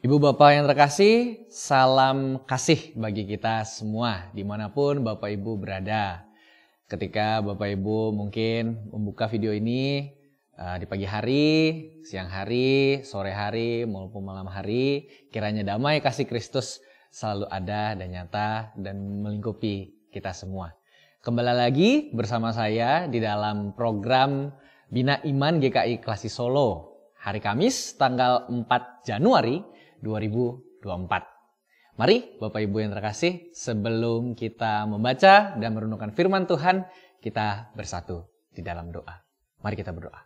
Ibu Bapak yang terkasih, salam kasih bagi kita semua dimanapun Bapak Ibu berada. Ketika Bapak Ibu mungkin membuka video ini di pagi hari, siang hari, sore hari, maupun malam hari, kiranya damai kasih Kristus selalu ada dan nyata dan melingkupi kita semua. Kembali lagi bersama saya di dalam program Bina Iman GKI Klasi Solo. Hari Kamis tanggal 4 Januari 2024. Mari Bapak Ibu yang terkasih, sebelum kita membaca dan merenungkan firman Tuhan, kita bersatu di dalam doa. Mari kita berdoa.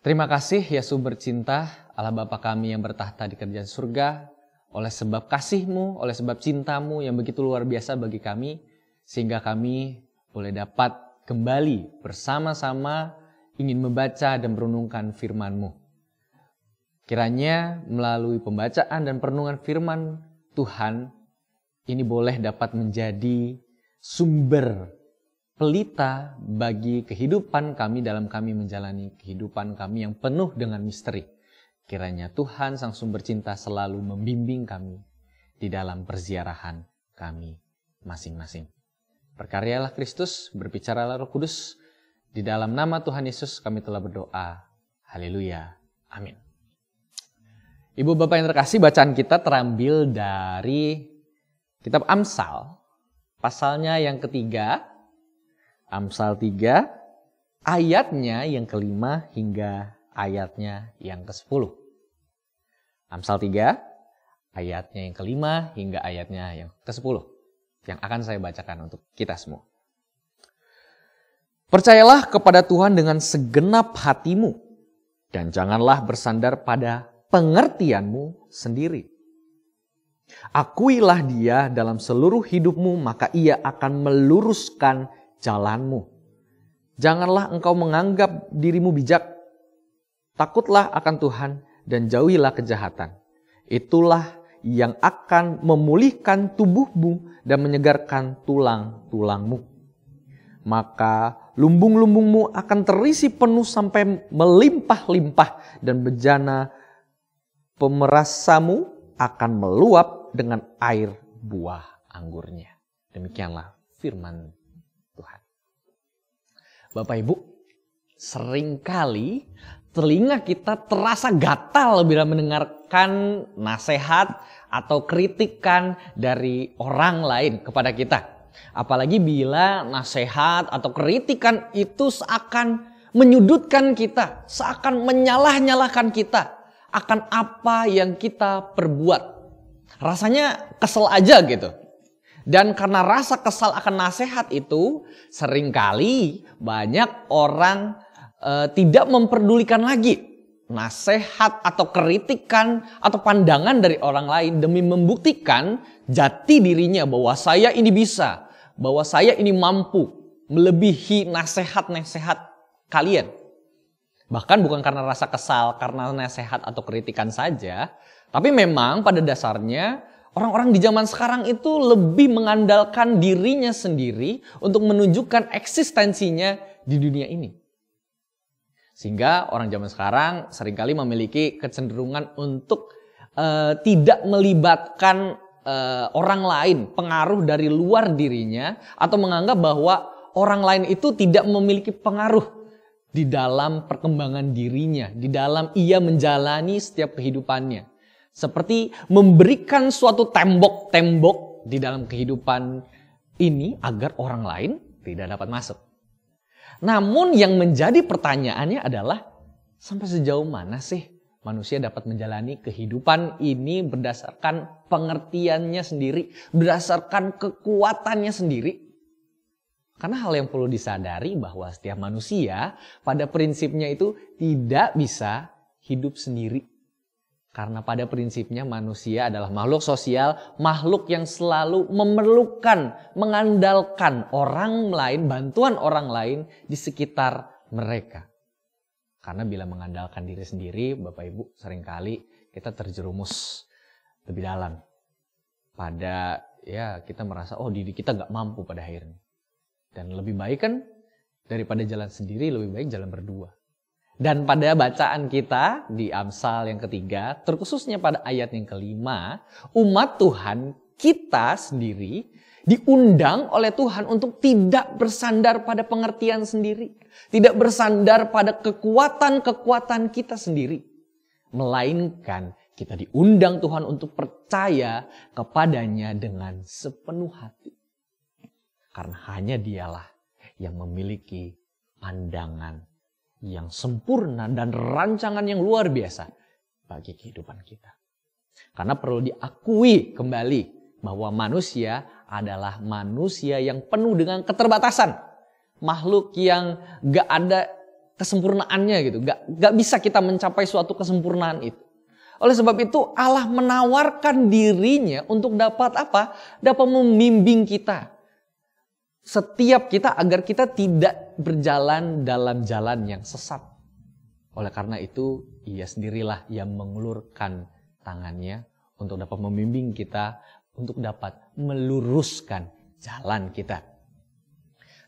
Terima kasih ya sumber cinta, Allah Bapa kami yang bertahta di kerajaan surga, oleh sebab kasih-Mu, oleh sebab cinta-Mu yang begitu luar biasa bagi kami, sehingga kami boleh dapat kembali bersama-sama ingin membaca dan merenungkan firman-Mu. Kiranya melalui pembacaan dan perenungan firman Tuhan, ini boleh dapat menjadi sumber pelita bagi kehidupan kami dalam kami menjalani kehidupan kami yang penuh dengan misteri. Kiranya Tuhan Sang Sumber Cinta selalu membimbing kami di dalam perziarahan kami masing-masing. Berkaryalah Kristus, berbicaralah Roh Kudus. Di dalam nama Tuhan Yesus kami telah berdoa. Haleluya. Amin. Ibu Bapak yang terkasih, bacaan kita terambil dari kitab Amsal, pasalnya yang ketiga, Amsal 3, ayatnya yang kelima hingga ayatnya yang ke-10. Amsal 3, ayatnya yang kelima hingga ayatnya yang ke-10, yang akan saya bacakan untuk kita semua. Percayalah kepada Tuhan dengan segenap hatimu, dan janganlah bersandar pada pengertianmu sendiri. Akuilah Dia dalam seluruh hidupmu, maka Ia akan meluruskan jalanmu. Janganlah engkau menganggap dirimu bijak. Takutlah akan Tuhan dan jauhilah kejahatan. Itulah yang akan memulihkan tubuhmu dan menyegarkan tulang-tulangmu. Maka lumbung-lumbungmu akan terisi penuh sampai melimpah-limpah, dan bejana pemerasamu akan meluap dengan air buah anggurnya. Demikianlah firman Tuhan. Bapak Ibu, seringkali telinga kita terasa gatal bila mendengarkan nasihat atau kritikan dari orang lain kepada kita. Apalagi bila nasihat atau kritikan itu seakan menyudutkan kita, seakan menyalah-nyalahkan kita akan apa yang kita perbuat. Rasanya kesel aja gitu. Dan karena rasa kesal akan nasihat itu, seringkali banyak orang tidak memperdulikan lagi nasihat atau kritikan atau pandangan dari orang lain demi membuktikan jati dirinya bahwa saya ini bisa, bahwa saya ini mampu melebihi nasihat-nasihat kalian. Bahkan bukan karena rasa kesal, karena nasihat atau kritikan saja. Tapi memang pada dasarnya orang-orang di zaman sekarang itu lebih mengandalkan dirinya sendiri untuk menunjukkan eksistensinya di dunia ini. Sehingga orang zaman sekarang seringkali memiliki kecenderungan untuk tidak melibatkan orang lain, pengaruh dari luar dirinya, atau menganggap bahwa orang lain itu tidak memiliki pengaruh di dalam perkembangan dirinya, di dalam ia menjalani setiap kehidupannya. Seperti memberikan suatu tembok-tembok di dalam kehidupan ini agar orang lain tidak dapat masuk. Namun yang menjadi pertanyaannya adalah, sampai sejauh mana sih manusia dapat menjalani kehidupan ini berdasarkan pengertiannya sendiri, berdasarkan kekuatannya sendiri? Karena hal yang perlu disadari bahwa setiap manusia pada prinsipnya itu tidak bisa hidup sendiri. Karena pada prinsipnya manusia adalah makhluk sosial, makhluk yang selalu memerlukan, mengandalkan orang lain, bantuan orang lain di sekitar mereka. Karena bila mengandalkan diri sendiri, Bapak Ibu, seringkali kita terjerumus lebih dalam. Pada kita merasa, diri kita gak mampu pada akhirnya. Dan lebih baik kan daripada jalan sendiri, lebih baik jalan berdua. Dan pada bacaan kita di Amsal yang ketiga, terkhususnya pada ayat yang kelima, umat Tuhan kita sendiri diundang oleh Tuhan untuk tidak bersandar pada pengertian sendiri. Tidak bersandar pada kekuatan-kekuatan kita sendiri. Melainkan kita diundang Tuhan untuk percaya kepadanya dengan sepenuh hati. Karena hanya dialah yang memiliki pandangan yang sempurna dan rancangan yang luar biasa bagi kehidupan kita. Karena perlu diakui kembali bahwa manusia adalah manusia yang penuh dengan keterbatasan. Makhluk yang gak ada kesempurnaannya gitu. Gak bisa kita mencapai suatu kesempurnaan itu. Oleh sebab itu Allah menawarkan dirinya untuk dapat apa? Dapat membimbing kita. Setiap kita agar kita tidak berjalan dalam jalan yang sesat. Oleh karena itu, ia sendirilah yang mengulurkan tangannya untuk dapat membimbing kita, untuk dapat meluruskan jalan kita.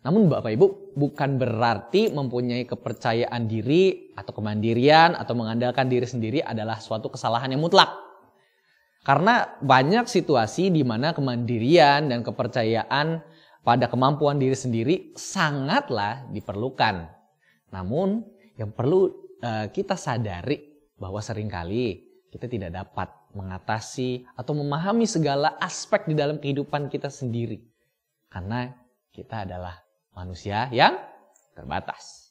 Namun Bapak Ibu, bukan berarti mempunyai kepercayaan diri atau kemandirian atau mengandalkan diri sendiri adalah suatu kesalahan yang mutlak. Karena banyak situasi di mana kemandirian dan kepercayaan pada kemampuan diri sendiri sangatlah diperlukan. Namun yang perlu kita sadari bahwa seringkali kita tidak dapat mengatasi atau memahami segala aspek di dalam kehidupan kita sendiri. Karena kita adalah manusia yang terbatas.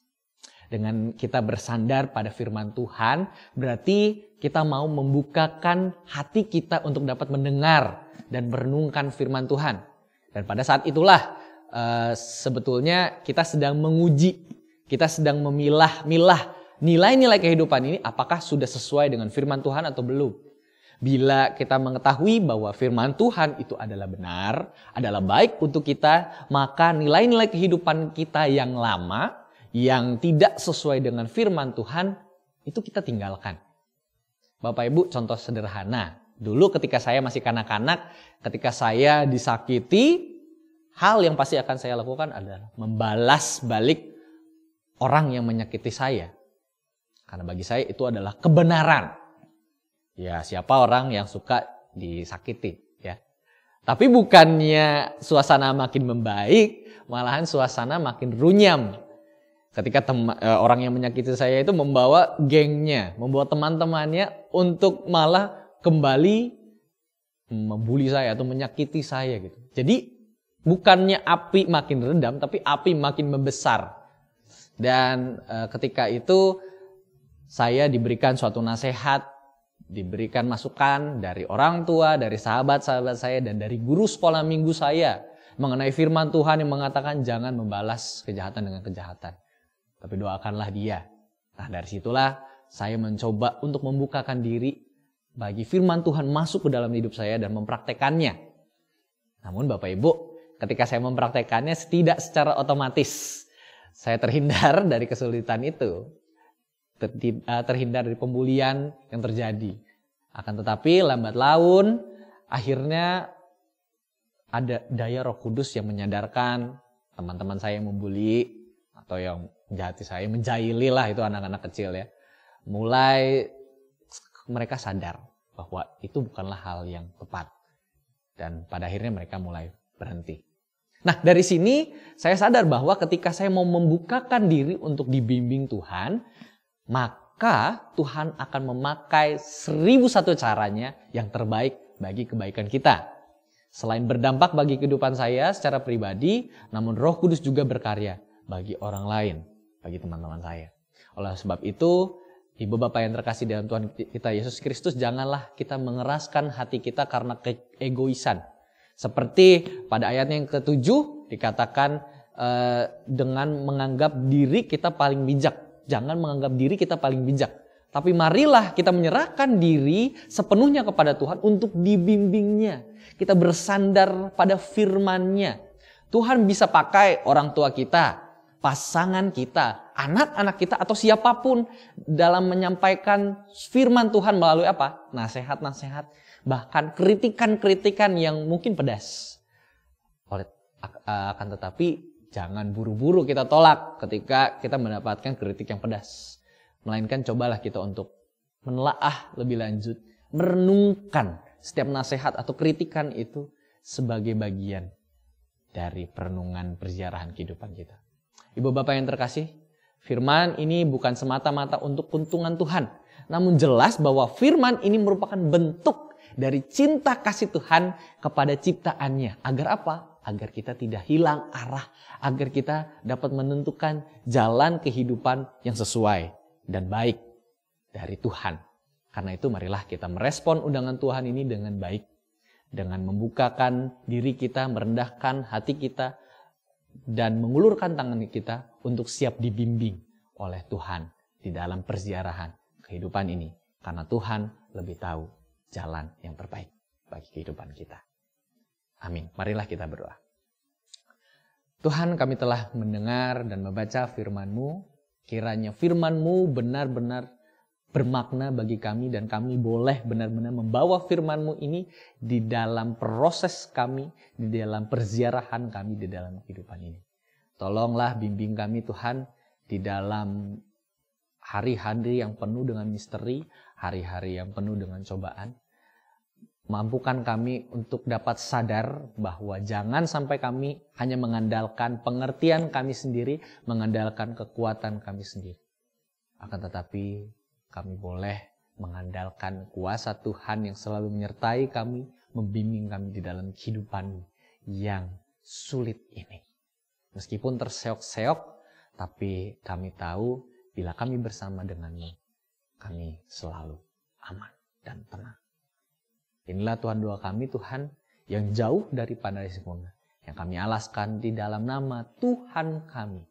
Dengan kita bersandar pada firman Tuhan, berarti kita mau membukakan hati kita untuk dapat mendengar dan merenungkan firman Tuhan. Dan pada saat itulah sebetulnya kita sedang menguji, kita sedang memilah-milah nilai-nilai kehidupan ini apakah sudah sesuai dengan firman Tuhan atau belum. Bila kita mengetahui bahwa firman Tuhan itu adalah benar, adalah baik untuk kita, maka nilai-nilai kehidupan kita yang lama, yang tidak sesuai dengan firman Tuhan, itu kita tinggalkan. Bapak Ibu, contoh sederhana. Dulu ketika saya masih kanak-kanak, ketika saya disakiti, hal yang pasti akan saya lakukan adalah membalas balik orang yang menyakiti saya. Karena bagi saya itu adalah kebenaran. Ya, siapa orang yang suka disakiti, ya. Tapi bukannya suasana makin membaik, malahan suasana makin runyam. Ketika orang yang menyakiti saya itu membawa gengnya, membawa teman-temannya untuk malah kembali membuli saya atau menyakiti saya gitu. Jadi bukannya api makin redam, tapi api makin membesar. Dan ketika itu saya diberikan suatu nasihat, diberikan masukan dari orang tua, dari sahabat-sahabat saya, dan dari guru sekolah minggu saya mengenai firman Tuhan yang mengatakan jangan membalas kejahatan dengan kejahatan, tapi doakanlah dia. Nah, dari situlah saya mencoba untuk membukakan diri bagi firman Tuhan masuk ke dalam hidup saya dan mempraktekannya. Namun Bapak Ibu, ketika saya mempraktekannya tidak secara otomatis saya terhindar dari kesulitan itu. Terhindar dari pembulian yang terjadi. Akan tetapi lambat laun akhirnya ada daya Roh Kudus yang menyadarkan teman-teman saya yang membuli atau yang menjahati saya, menjahili lah, itu anak-anak kecil ya. Mulai mereka sadar bahwa itu bukanlah hal yang tepat. Dan pada akhirnya mereka mulai berhenti. Nah, dari sini saya sadar bahwa ketika saya mau membukakan diri untuk dibimbing Tuhan, maka Tuhan akan memakai 1001 caranya yang terbaik bagi kebaikan kita. Selain berdampak bagi kehidupan saya secara pribadi, namun Roh Kudus juga berkarya bagi orang lain, bagi teman-teman saya. Oleh sebab itu, Ibu Bapak yang terkasih dalam Tuhan kita Yesus Kristus, janganlah kita mengeraskan hati kita karena keegoisan. Seperti pada ayatnya yang ke-7 dikatakan dengan menganggap diri kita paling bijak. Jangan menganggap diri kita paling bijak. Tapi marilah kita menyerahkan diri sepenuhnya kepada Tuhan untuk dibimbingnya. Kita bersandar pada firman-Nya. Tuhan bisa pakai orang tua kita, pasangan kita, anak-anak kita, atau siapapun dalam menyampaikan firman Tuhan melalui apa? Nasihat-nasihat, bahkan kritikan-kritikan yang mungkin pedas. Akan tetapi jangan buru-buru kita tolak ketika kita mendapatkan kritik yang pedas. Melainkan cobalah kita untuk menelaah lebih lanjut, merenungkan setiap nasihat atau kritikan itu sebagai bagian dari perenungan perziarahan kehidupan kita. Ibu bapak yang terkasih, firman ini bukan semata-mata untuk keuntungan Tuhan. Namun jelas bahwa firman ini merupakan bentuk dari cinta kasih Tuhan kepada ciptaannya. Agar apa? Agar kita tidak hilang arah. Agar kita dapat menentukan jalan kehidupan yang sesuai dan baik dari Tuhan. Karena itu marilah kita merespon undangan Tuhan ini dengan baik. Dengan membukakan diri kita, merendahkan hati kita, dan mengulurkan tangan kita untuk siap dibimbing oleh Tuhan di dalam perziarahan kehidupan ini. Karena Tuhan lebih tahu jalan yang terbaik bagi kehidupan kita. Amin. Marilah kita berdoa. Tuhan, kami telah mendengar dan membaca firman-Mu. Kiranya firman-Mu benar-benar bermakna bagi kami dan kami boleh benar-benar membawa firman-Mu ini di dalam proses kami, di dalam perziarahan kami, di dalam kehidupan ini. Tolonglah bimbing kami Tuhan di dalam hari-hari yang penuh dengan misteri, hari-hari yang penuh dengan cobaan. Mampukan kami untuk dapat sadar bahwa jangan sampai kami hanya mengandalkan pengertian kami sendiri, mengandalkan kekuatan kami sendiri. Akan tetapi kami boleh mengandalkan kuasa Tuhan yang selalu menyertai kami, membimbing kami di dalam kehidupan yang sulit ini. Meskipun terseok-seok, tapi kami tahu bila kami bersama dengan-Mu, kami selalu aman dan tenang. Inilah Tuhan doa kami, Tuhan, yang jauh daripada sempurna, yang kami alaskan di dalam nama Tuhan kami,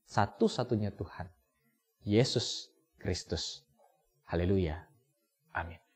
satu-satunya Tuhan, Yesus Kristus. Haleluya. Amin.